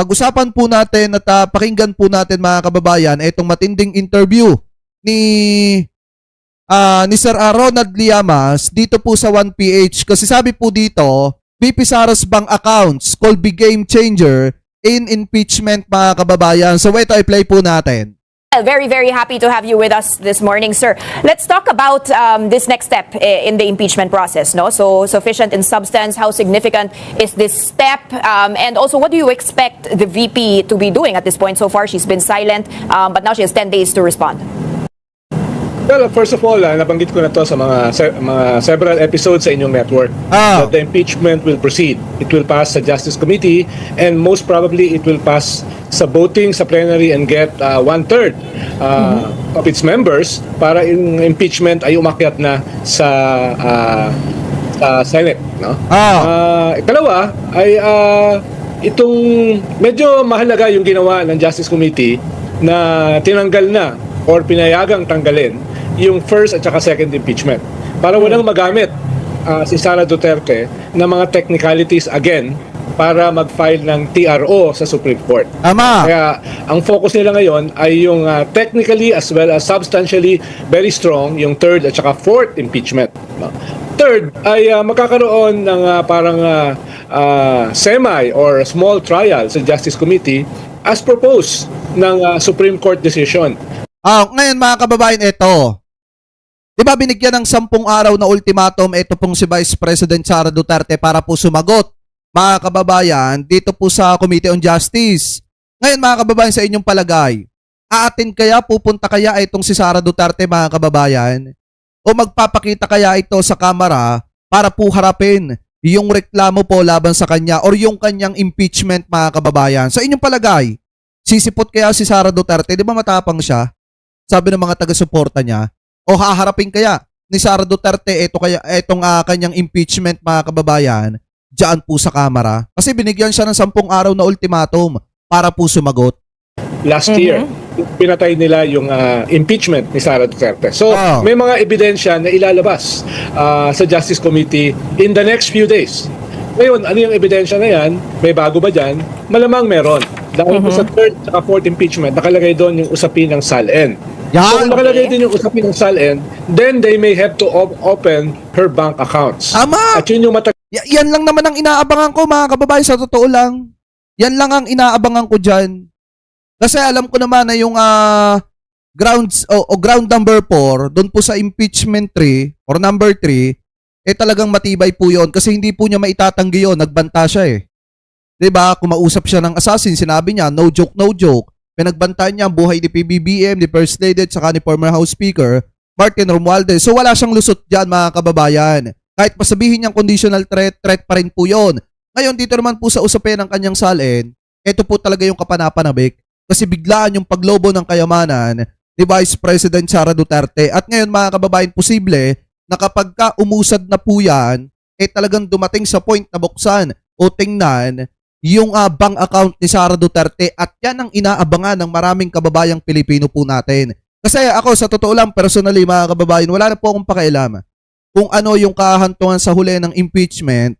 pag-usapan po natin at pakinggan po natin mga kababayan itong matinding interview ni Sir Ronald Llamas dito po sa 1PH kasi sabi po dito, VP Sara's bank accounts could be game changer in impeachment mga kababayan. So ito i-play po natin. Very, very happy to have you with us this morning, sir. Let's talk about this next step in the impeachment process. No, so sufficient in substance. How significant is this step? And also, what do you expect the VP to be doing at this point? So far, she's been silent, but now she has 10 days to respond. Well, first of all, nabanggit ko na to sa mga several episodes sa inyong network. That the impeachment will proceed. It will pass sa Justice Committee and most probably it will pass sa voting sa plenary and get 1/3 of its members para yung impeachment ay umakyat na sa Senate. No? Ikalawa ay itong medyo mahalaga yung ginawa ng Justice Committee na tinanggal na or pinayagang tanggalin yung first at saka second impeachment para walang magamit si Sara Duterte na mga technicalities again para mag-file ng TRO sa Supreme Court. Tama. Kaya ang focus nila ngayon ay yung technically as well as substantially very strong yung third at saka fourth impeachment. Third ay magkakaroon ng parang semi or small trial sa Justice Committee as proposed ng Supreme Court decision. Ngayon mga kababayan, ito. Di ba binigyan ng 10 araw na ultimatum ito pong si Vice President Sara Duterte para po sumagot, mga kababayan, dito po sa Committee on Justice. Ngayon mga kababayan, sa inyong palagay, pupunta kaya itong si Sara Duterte mga kababayan? O magpapakita kaya ito sa kamera para po harapin yung reklamo po laban sa kanya or yung kanyang impeachment mga kababayan? Sa inyong palagay, sisipot kaya si Sara Duterte? Di ba matapang siya? Sabi ng mga taga-suporta niya. O haharapin kaya ni Sara Duterte itong kanyang impeachment mga kababayan diyan po sa kamera? Kasi binigyan siya ng 10 araw na ultimatum para po sumagot. Last year, pinatay nila yung impeachment ni Sara Duterte. So, may mga ebidensya na ilalabas sa Justice Committee in the next few days. Ngayon, ano yung ebidensya na yan? May bago ba dyan? Malamang meron. Dahil sa third at fourth impeachment, nakalagay doon yung usapin ng SALN. So kung nakalagay din yung usapin ng SALN, then they may have to open her bank accounts. Tama! At yun yung yan lang naman ang inaabangan ko mga kababayan, sa totoo lang. Yan lang ang inaabangan ko dyan. Kasi alam ko naman na yung ground number 4, doon po sa impeachment 3 or number 3, talagang matibay po yun. Kasi hindi po niya maitatanggi yun, nagbanta siya eh. Diba? Kumausap siya ng assassin, sinabi niya, no joke, no joke. Pinagbantaan niya ang buhay ni PBBM, ni First Lady, at saka ni former House Speaker, Martin Romualdez. So wala siyang lusot dyan mga kababayan. Kahit pasabihin niyang conditional threat pa rin po yun. Ngayon, dito naman po sa usapin ng kanyang SALN, ito po talaga yung kapanapanabik. Kasi biglaan yung paglobo ng kayamanan ni Vice President Sara Duterte. At ngayon mga kababayan, posible na kapag umusad na po yan, talagang dumating sa point na buksan o tingnan yung bank account ni Sara Duterte at yan ang inaabangan ng maraming kababayang Pilipino po natin. Kasi ako sa totoo lang, personally mga kababayan, wala na po akong pakialam kung ano yung kahantungan sa huli ng impeachment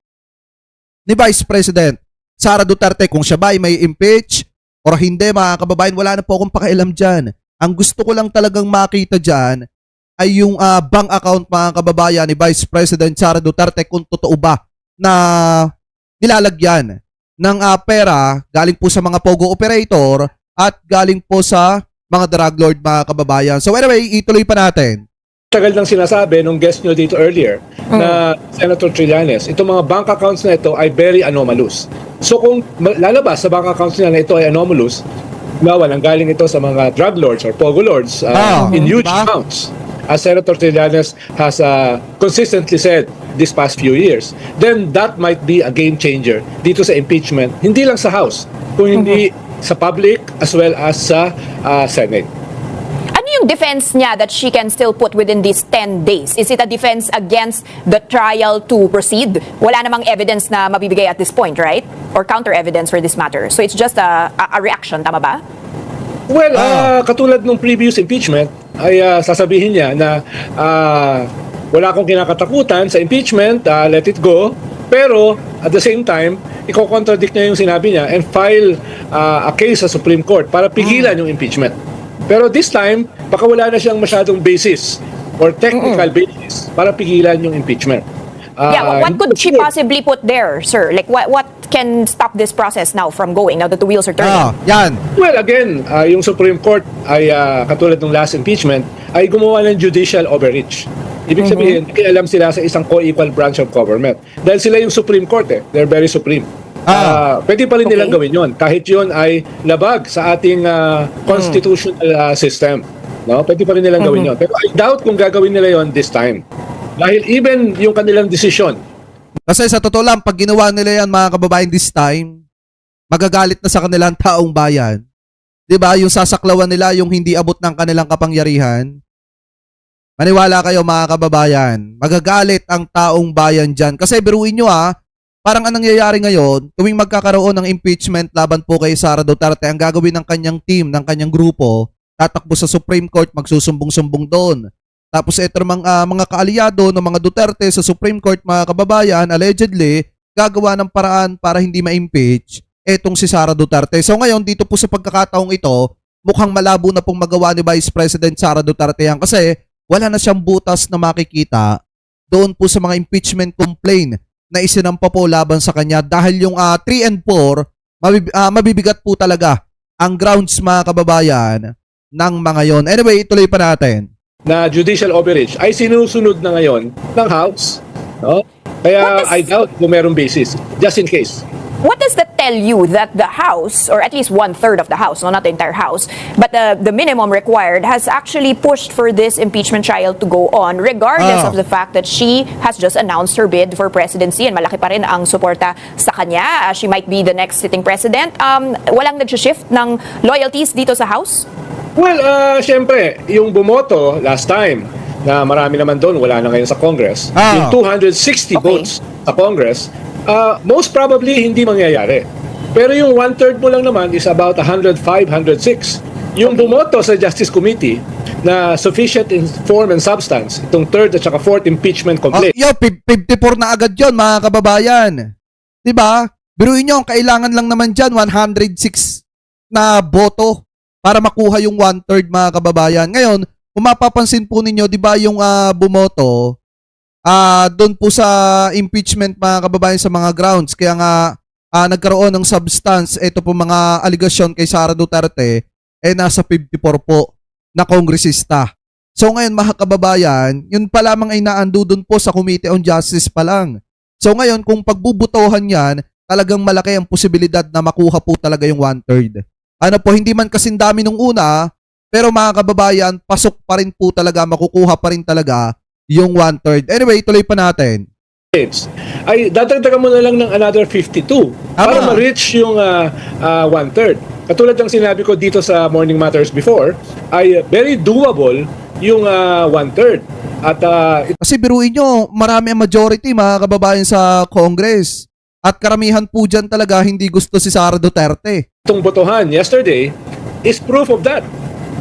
ni Vice President Sara Duterte. Kung siya ba ay may impeach or hindi mga kababayan, wala na po akong pakialam dyan. Ang gusto ko lang talagang makita dyan ay yung bank account mga kababayan ni Vice President Sara Duterte, kung totoo ba na nilalagyan ng pera galing po sa mga pogo operator at galing po sa mga drug lord mga kababayan. So anyway, ituloy pa natin. Tagal nang sinasabi nung guest nyo dito earlier na Senator Trillanes, itong mga bank accounts na ito ay very anomalous. So kung lalabas sa bank accounts nila na ito ay anomalous, walang galing ito sa mga drug lords or pogo lords in huge amounts, as Senator Trillanes has consistently said this past few years, then that might be a game changer dito sa impeachment, hindi lang sa House, kung hindi sa public as well as sa Senate. Ano yung defense niya that she can still put within these 10 days? Is it a defense against the trial to proceed? Wala namang evidence na mabibigay at this point, right? Or counter-evidence for this matter. So it's just a reaction, tama ba? Well, katulad ng previous impeachment, ay sasabihin niya na wala akong kinakatakutan sa impeachment, let it go. Pero at the same time, i-contradict niya yung sinabi niya and file a case sa Supreme Court para pigilan yung impeachment. Pero this time, baka wala na siyang masyadong basis or technical basis para pigilan yung impeachment. What could she possibly put there, sir? Like, what can stop this process now from going, now that the wheels are turning? Yan. Well, again, yung Supreme Court ay katulad ng last impeachment ay gumawa ng judicial overreach. Ibig sabihin, alam sila sa isang co-equal branch of government. Dahil sila yung Supreme Court They're very supreme. Pwede pa rin nilang gawin yon kahit yun ay labag sa ating constitutional system. No? Pwede pa rin nilang gawin yon. Pero I doubt kung gagawin nila yon this time. Dahil even yung kanilang desisyon. Kasi sa totoo lang, pag ginawa nila yan mga kababayan this time, magagalit na sa kanilang taong bayan. 'Di ba? Yung sasaklawan nila, yung hindi abot ng kanilang kapangyarihan. Maniwala kayo mga kababayan, magagalit ang taong bayan dyan. Kasi biruin nyo parang anong nangyayari ngayon, tuwing magkakaroon ng impeachment laban po kay Sara Duterte, ang gagawin ng kanyang team, ng kanyang grupo, tatakbo sa Supreme Court, magsusumbong-sumbong doon. Tapos ito mga kaalyado ng mga Duterte sa Supreme Court, mga kababayan, allegedly, gagawa ng paraan para hindi ma-impeach etong si Sara Duterte. So ngayon, dito po sa pagkakataong ito, mukhang malabo na pong magawa ni Vice President Sara Duterte yan kasi wala na siyang butas na makikita doon po sa mga impeachment complaint na isinampa po laban sa kanya dahil yung 3 and 4, mabibigat po talaga ang grounds mga kababayan ng mga yon. Anyway, ituloy pa natin. Na judicial overreach ay sinusunod na ngayon ng House. No? Kaya I doubt kung merong basis. Just in case. What does that tell you that the House, or at least 1/3 of the House, no, not the entire House, but the minimum required, has actually pushed for this impeachment trial to go on, regardless of the fact that she has just announced her bid for presidency and malaki pa rin ang suporta sa kanya. She might be the next sitting president. Walang nag-shift ng loyalties dito sa House? Well, syempre, yung bumoto last time, na marami naman doon, wala na ngayon sa Congress, yung 260 votes sa Congress, most probably hindi mangyayari. Pero yung 1/3 mo lang naman is about 105, 106. Yung bumoto sa Justice Committee na sufficient in form and substance, itong third at saka fourth impeachment complaint. 54 na agad yon mga kababayan. Diba? Biruin nyo, kailangan lang naman dyan 106 na boto para makuha yung 1/3 mga kababayan. Ngayon, kung mapapansin po ninyo, diba yung bumoto, doon po sa impeachment mga kababayan sa mga grounds. Kaya nga nagkaroon ng substance ito po mga aligasyon kay Sara Duterte nasa 54 po na kongresista. So ngayon mga kababayan, yun pa lamang ay naando doon po sa Committee on Justice pa lang. So ngayon kung pagbubutohan yan, talagang malaki ang posibilidad na makuha po talaga yung 1/3. Hindi man kasing dami nung una, pero mga kababayan, pasok pa rin po talaga, makukuha pa rin talaga yung 1/3. Anyway, tuloy pa natin. Ay dadagdagan mo na lang ng another 52 para ma-reach yung 1/3. Katulad ng sinabi ko dito sa Morning Matters before, ay very doable yung 1/3. At kasi biruin nyo, marami ang majority mga kababayan sa Congress. At karamihan po dyan talaga hindi gusto si Sara Duterte. Itong botohan yesterday is proof of that.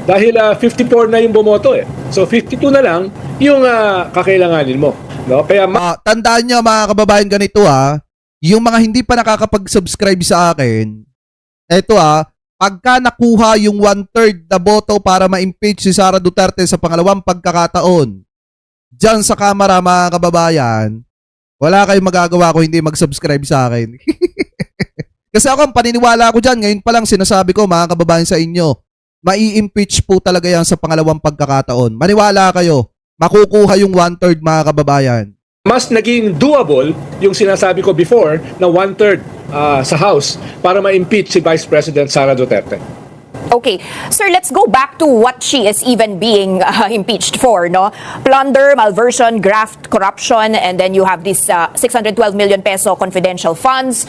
Dahil 54 na yung bumoto So 52 na lang yung kakailanganin mo. No? Kaya tandaan nyo mga kababayan ganito yung mga hindi pa nakakapag-subscribe sa akin, eto pagka nakuha yung 1/3 na boto para ma-impeach si Sara Duterte sa pangalawang pagkakataon, dyan sa kamera mga kababayan, wala kayong magagawa kung hindi mag-subscribe sa akin. Kasi ako, ang paniniwala ko dyan, ngayon pa lang sinasabi ko mga kababayan sa inyo, mai-impeach po talaga yan sa pangalawang pagkakataon. Maniwala kayo, makukuha yung 1/3 mga kababayan. Mas naging doable yung sinasabi ko before na 1/3 sa House para ma-impeach si Vice President Sara Duterte. Okay. Sir, let's go back to what she is even being impeached for, no? Plunder, malversion, graft, corruption, and then you have this 612 million peso confidential funds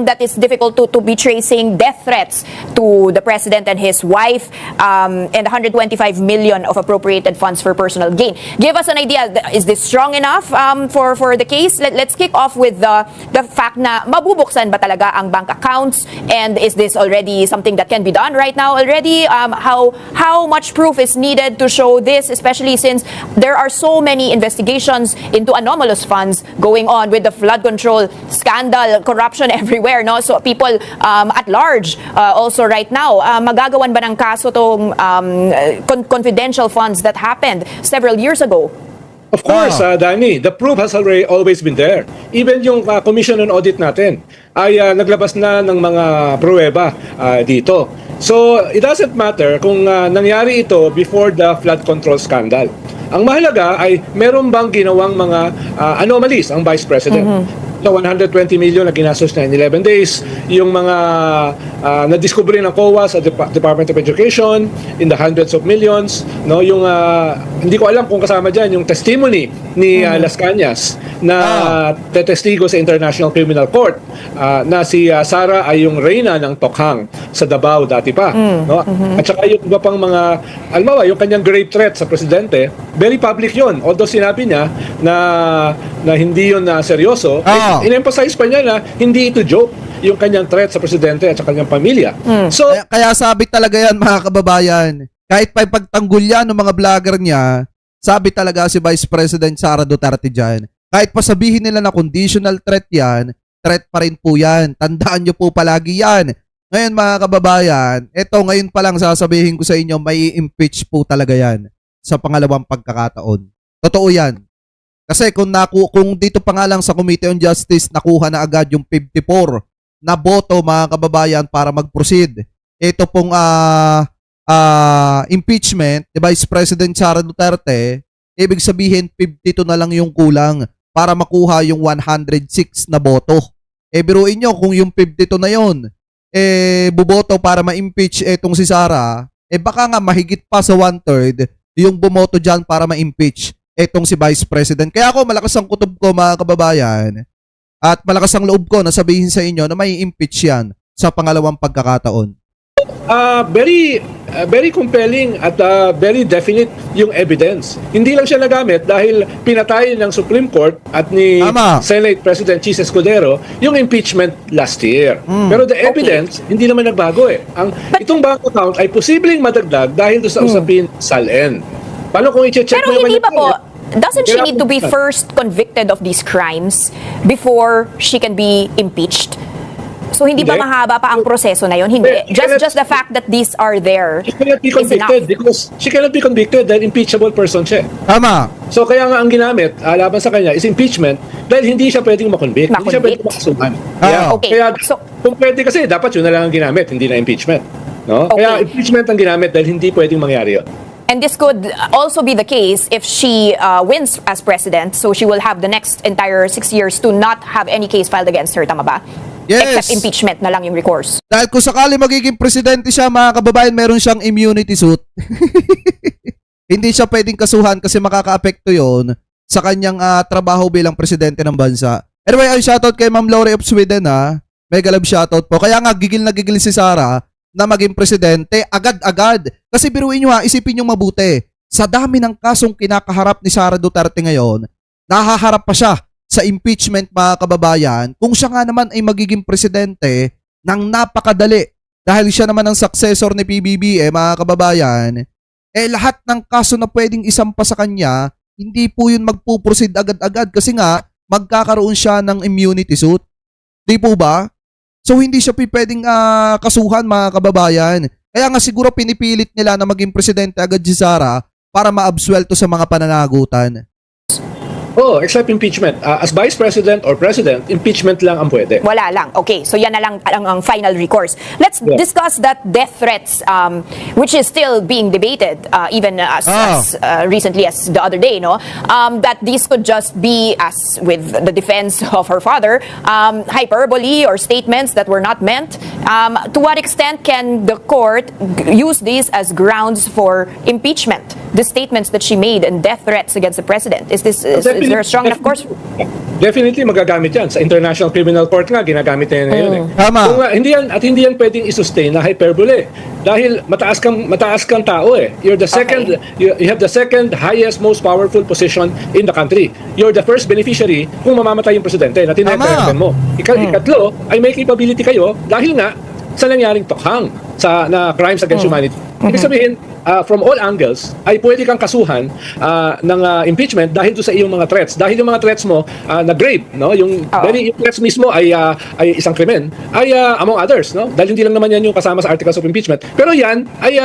that is difficult to be tracing, death threats to the president and his wife, and 125 million of appropriated funds for personal gain. Give us an idea, is this strong enough for the case? Let's kick off with the fact na mabubuksan ba talaga ang bank accounts, and is this already something that can be done right now already? How much proof is needed to show this, especially since there are so many investigations into anomalous funds going on with the flood control scandal, corruption everywhere, no? So people at large also right now, magagawan ba ng kaso tong confidential funds that happened several years ago? Of course, Danny, the proof has always been there. Even yung Commission on Audit natin ay naglabas na ng mga pruweba dito. So, it doesn't matter kung nangyari ito before the flood control scandal. Ang mahalaga ay meron bang ginawang mga anomalies ang Vice President. So 120 million na ginastos na in 11 days, yung mga na-discovery ng COA sa Department of Education in the hundreds of millions, no, yung hindi ko alam kung kasama diyan yung testimony ni Las Cañas na tetestigo sa International Criminal Court na si Sara ay yung reyna ng Tokhang sa Davao dati pa, no? At saka yung iba pang mga almawa, yung kanyang grave threat sa presidente, very public yun. Although sinabi niya na hindi yun seryoso, in-emphasize pa niya na hindi ito joke yung kanyang threat sa presidente at sa kanyang pamilya. So, Kaya sabi talaga yan, mga kababayan, kahit pa pagtanggol yan ng mga vlogger niya, sabi talaga si Vice President Sara Duterte dyan, kahit pa sabihin nila na conditional threat yan, threat pa rin po yan. Tandaan nyo po palagi yan. Ngayon, mga kababayan, eto ngayon pa lang sasabihin ko sa inyo, may impeach po talaga yan sa pangalawang pagkakataon. Totoo yan. Kasi kung dito pa nga lang sa Committee on Justice nakuha na agad yung 54 na boto, mga kababayan, para mag-proceed. Ito pong impeachment ni Vice President Sara Duterte, ibig sabihin 52 na lang yung kulang para makuha yung 106 na boto. Biruin nyo kung yung 52 na yon buboto para ma-impeach etong si Sara, baka nga mahigit pa sa 1/3 yung bumoto dyan para ma-impeach etong si Vice President. Kaya ako, malakas ang kutob ko, mga kababayan, at malakas ang loob ko na sabihin sa inyo na may impeach yan sa pangalawang pagkakataon. very compelling at very definite yung evidence. Hindi lang siya nagamit dahil pinatay ng Supreme Court at ni Senate President Chis Escudero yung impeachment last year. Pero the evidence, hindi naman nagbago eh. Itong bank account ay posibleng madagdag dahil doon sa usapin SALN. Paano kung i-check Pero naman hindi ba po, yan? doesn't she need to be first convicted of these crimes before she can be impeached? So hindi ba Hindi. mahaba pa ang proseso na yun? Hindi. Just the fact that these are there She cannot be is enough. convicted because she cannot be convicted dahil impeachable person siya. Tama. So kaya nga ang ginamit laban sa kanya is impeachment dahil hindi siya pwedeng makonvict. Hindi siya pwedeng makasuhan. Okay. Kaya So- kung pwede kasi dapat yun na lang ang ginamit, hindi na impeachment. No? Okay. Kaya impeachment ang ginamit dahil hindi pwedeng mangyari yun. And this could also be the case if she wins as president. So she will have the next entire 6 years to not have any case filed against her. Tama ba? Yes. Except impeachment na lang yung recourse. Dahil kung sakali magiging presidente siya, mga kababayan, meron siyang immunity suit. Hindi siya pwedeng kasuhan kasi makaka-apekto yon sa kanyang trabaho bilang presidente ng bansa. Anyway, ay shoutout kay Ma'am Lori of Sweden ha. Mega love shoutout po. Kaya nga gigil na gigil si Sara na maging presidente agad-agad. Kasi biruin nyo ha, isipin nyo mabuti. Sa dami ng kasong kinakaharap ni Sara Duterte ngayon, nahaharap pa siya sa impeachment, mga kababayan, kung siya nga naman ay magiging presidente ng napakadali. Dahil siya naman ang successor ni PBBM, mga kababayan, lahat ng kaso na pwedeng isampa sa kanya, hindi po yun magpuproceed agad-agad kasi nga magkakaroon siya ng immunity suit. Di po ba? So hindi siya pwedeng kasuhan, mga kababayan. Kaya nga siguro pinipilit nila na maging presidente agad si Sara para maabsuelto sa mga pananagutan. Oh, except impeachment. As vice president or president, impeachment lang ang pwede. Wala lang. Okay, so yan na lang ang final recourse. Let's discuss that death threats, which is still being debated, even as recently as the other day, no? That these could just be, as with the defense of her father, hyperbole or statements that were not meant. To what extent can the court use these as grounds for impeachment? The statements that she made and death threats against the president. Is there a strong enough course? Definitely magagamit yan. Sa International Criminal Court nga, ginagamit na yan ngayon. Tama. Kung, hindi yan pwedeng i-sustain na hyperbole. Dahil mataas kang tao eh. You're the second, you have the second highest, most powerful position in the country. You're the first beneficiary kung mamamatay yung presidente na tinetreaten mo. Ikatlo, ay may capability kayo dahil nga sa nangyaring tokhang na crimes against humanity. Ibig sabihin, from all angles, ay pwede kang kasuhan ng impeachment dahil doon sa iyong mga threats. Dahil yung mga threats mo na grave, no? Yung threats mismo ay isang krimen, ay among others, no? Dahil hindi lang naman yan yung kasama sa articles of impeachment. Pero yan ay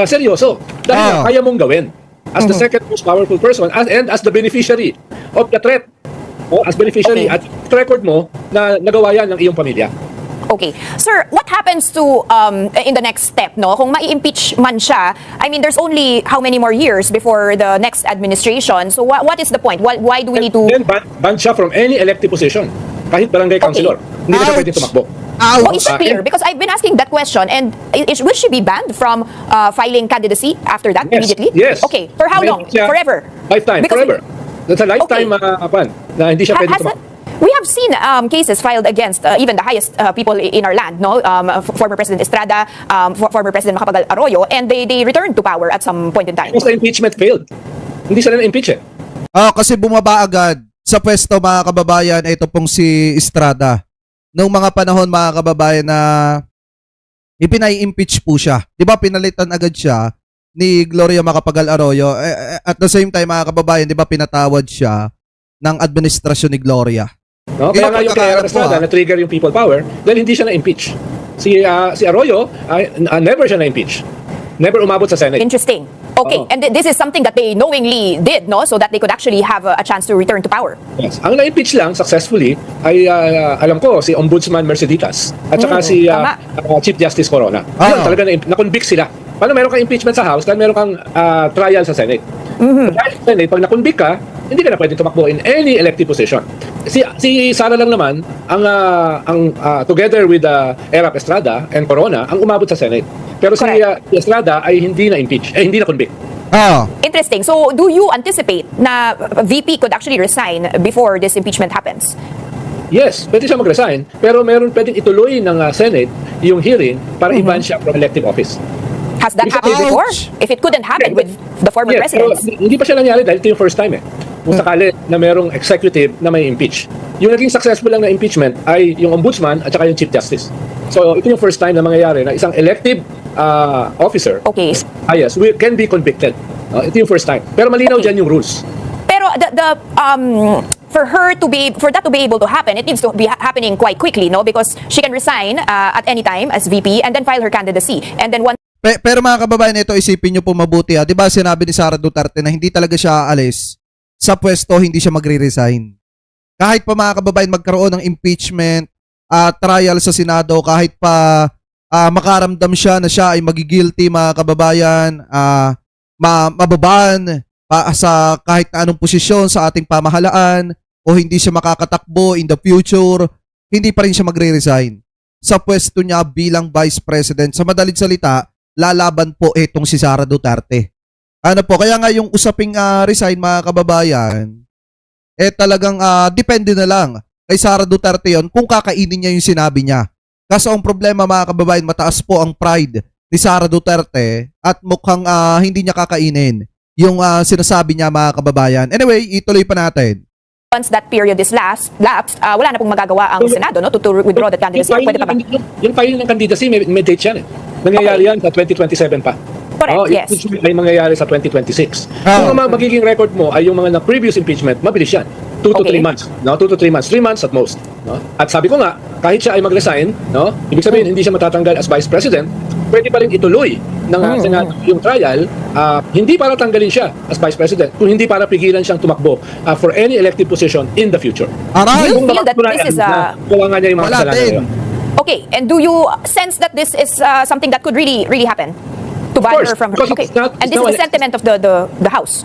seryoso. Dahil kaya mong gawin as the second most powerful person and as the beneficiary of the threat. As beneficiary at record mo na nagawa yan ng iyong pamilya. Okay. Sir, what happens to in the next step, no? Kung mai-impeach man siya, I mean, there's only how many more years before the next administration. So what is the point? Why do we need to... Then ban siya from any elective position. Kahit barangay councilor. Hindi na siya pwede tumakbo. Oh, is it clear? Because I've been asking that question, and will she be banned from filing candidacy after that immediately? Yes. Okay. For how long? Forever? Lifetime. Because Forever. That's a lifetime na hindi siya pwede tumakbo. We have seen cases filed against even the highest people in our land, no? Former President Estrada, former President Macapagal Arroyo, and they returned to power at some point in time. Because the impeachment failed. Hindi sila na-impeach eh. Kasi bumaba agad sa pwesto, mga kababayan, ito pong si Estrada. Noong mga panahon, mga kababayan, na ipinai-impeach po siya. Di ba pinalitan agad siya ni Gloria Macapagal Arroyo? At the same time, mga kababayan, di ba pinatawad siya ng administrasyon ni Gloria? No? Kaya nga yung kay Estrada na-trigger yung people power dahil hindi siya na-impeach. Si Arroyo, never siya na-impeach. Never umabot sa Senate. Interesting. Okay, and this is something that they knowingly did, no? So that they could actually have a chance to return to power. Yes. Ang na-impeach lang successfully ay alam ko si Ombudsman Merceditas at saka si Chief Justice Corona. Yun, talaga na-convict sila. Paano meron kang impeachment sa House dahil meron kang trial sa Senate? Dahil sa Senate, pag na-convict ka, hindi ka na pwede tumakbo in any elective position. Si Sara lang naman ang together with Erap Estrada and Corona ang umabot sa Senate. Pero si Estrada ay hindi na-impeach, hindi na-convict. Interesting. So, do you anticipate na VP could actually resign before this impeachment happens? Yes, pwede siya mag-resign, pero meron pwedeng ituloy ng Senate yung hearing para i-ban siya from elective office. Has that happened before? If it couldn't happen with the former presidents? Pero hindi pa siya nangyari dahil ito yung first time eh. Kung sakali na merong executive na may impeach. Yung naging successful lang na impeachment ay yung ombudsman at saka yung chief justice. So ito yung first time na mangyayari na isang elective officer, yes, can be convicted. Ito yung first time. Pero malinaw dyan yung rules. Pero for that to be able to happen, it needs to be happening quite quickly, no? Because she can resign at any time as VP and then file her candidacy. And then once... Pero mga kababayan, ito isipin nyo po mabuti. Di ba sinabi ni Sara Duterte na hindi talaga siya aalis sa pwesto, hindi siya magre-resign. Kahit pa mga kababayan magkaroon ng impeachment, trial sa Senado, kahit pa makaramdam siya na siya ay magigilty, mga kababayan, mababan sa kahit na anong posisyon sa ating pamahalaan, o hindi siya makakatakbo in the future, hindi pa rin siya magre-resign sa pwesto niya bilang Vice President. Sa madaling salita, lalaban po itong si Sara Duterte. Kaya nga yung usaping resign, mga kababayan, talagang depende na lang kay Sara Duterte yon kung kakainin niya yung sinabi niya. Kaso ang problema, mga kababayan, mataas po ang pride ni Sara Duterte at mukhang hindi niya kakainin yung sinasabi niya, mga kababayan. Anyway, ituloy pa natin. Once that period is lapsed, wala na pong magagawa ang Senado, no, to withdraw that candidacy. Pwede pa ba? Yung filing ng candidacy, may date yan eh. Nangyayari yan sa 2027 pa. Correct, yes. Impeachment ay mangyayari sa 2026. Kung ang magiging record mo ay yung mga previous impeachment, mabilis yan. 2 to 3 months. No? 2 to 3 months. 3 months at most. No? At sabi ko nga, kahit siya ay mag-resign, no? Ibig sabihin, hindi siya matatanggal as Vice President, pwede pa rin ituloy ng Senado yung trial, hindi para tanggalin siya as Vice President, kung hindi para pigilan siyang tumakbo for any elective position in the future. Do you feel that this is gawa nga niya yung mga kasalanan. Okay, and do you sense that this is something that could really happen? To ban her from her. Okay. And this is the sentiment of the House.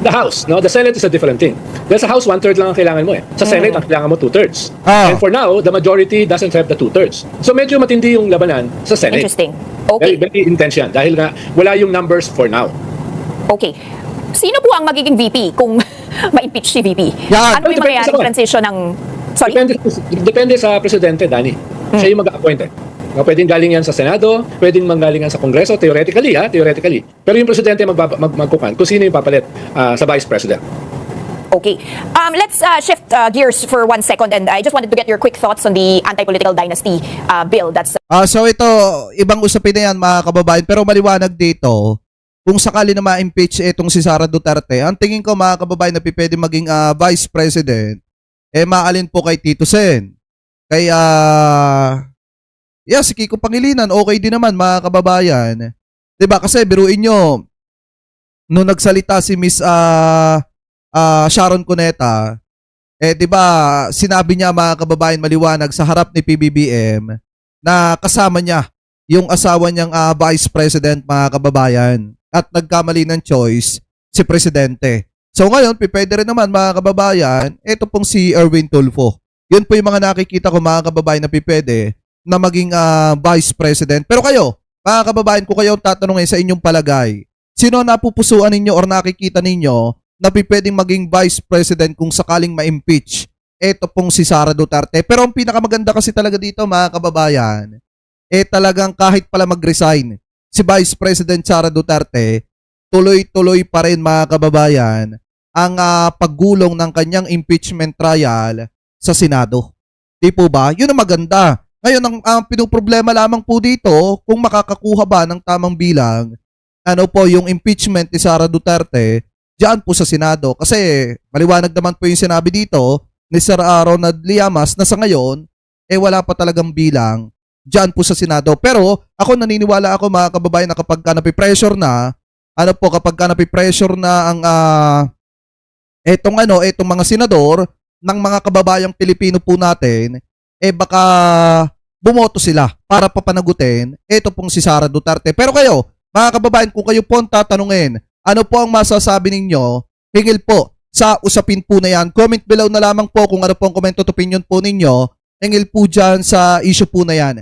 The House, no? The Senate is a different thing. Dahil sa House, 1/3 lang ang kailangan mo eh. Sa Senate, ang kailangan mo 2/3. And for now, the majority doesn't have the 2/3. So medyo matindi yung labanan sa Senate. Interesting. Okay. Very intense yan. Dahil nga, wala yung numbers for now. Okay. Sino po ang magiging VP kung ma-impeach si VP? Yan. Ano yung mangyayari transition ng... Sorry? Depende sa Presidente, Dani. Siya yung mag-appoint eh. No, pwedeng galing yan sa Senado, pwedeng manggaling yan sa Kongreso, theoretically. Pero yung Presidente magkukan kung sino yung papalit sa Vice President. Okay. Let's shift gears for 1 second, and I just wanted to get your quick thoughts on the anti-political dynasty bill that's So ito, ibang usapin na yan mga kababayan, pero maliwanag dito, kung sakali na ma-impeach itong si Sara Duterte, ang tingin ko mga kababayan na pwede maging Vice President, maalin po kay Tito Sen. Kaya, si Kiko Pangilinan, okay din naman mga kababayan. 'Di ba? Kasi biruin nyo, nung nagsalita si Miss Sharon Cuneta, 'di ba, sinabi niya mga kababayan maliwanag sa harap ni PBBM na kasama niya yung asawa niyang Vice President mga kababayan at nagkamali ng choice si Presidente. So ngayon, pwede rin naman mga kababayan, ito pong si Erwin Tulfo. Yun po yung mga nakikita ko mga kababayan na pwede na maging Vice President. Pero kayo, mga kababayan, ko kayo tatanungin sa inyong palagay, sino napupusuan ninyo or nakikita ninyo na pwedeng maging Vice President kung sakaling ma-impeach? Ito pong si Sara Duterte. Pero ang pinakamaganda kasi talaga dito mga kababayan, talagang kahit pala mag-resign si Vice President Sara Duterte, tuloy-tuloy pa rin mga kababayan ang paggulong ng kanyang impeachment trial sa Senado. Di po ba? Yun ang maganda. Ngayon, ang pinoproblema lamang po dito, kung makakakuha ba ng tamang bilang, yung impeachment ni Sara Duterte, diyan po sa Senado. Kasi maliwanag naman po yung sinabi dito ni Sir Ronald Llamas na sa ngayon, wala pa talagang bilang diyan po sa Senado. Pero ako naniniwala ako mga kababayan na kapag ka napipressure na, kapag ka napipressure na ang etong mga senador ng mga kababayang Pilipino po natin, baka bumoto sila para papanagutin ito pong si Sara Duterte. Pero kayo, mga kababayan, kung kayo po ang tatanungin, ano po ang masasabi ninyo, hingil po sa usapin po na yan. Comment below na lamang po kung ano po ang comment at opinion po ninyo, hingil po dyan sa issue po na yan.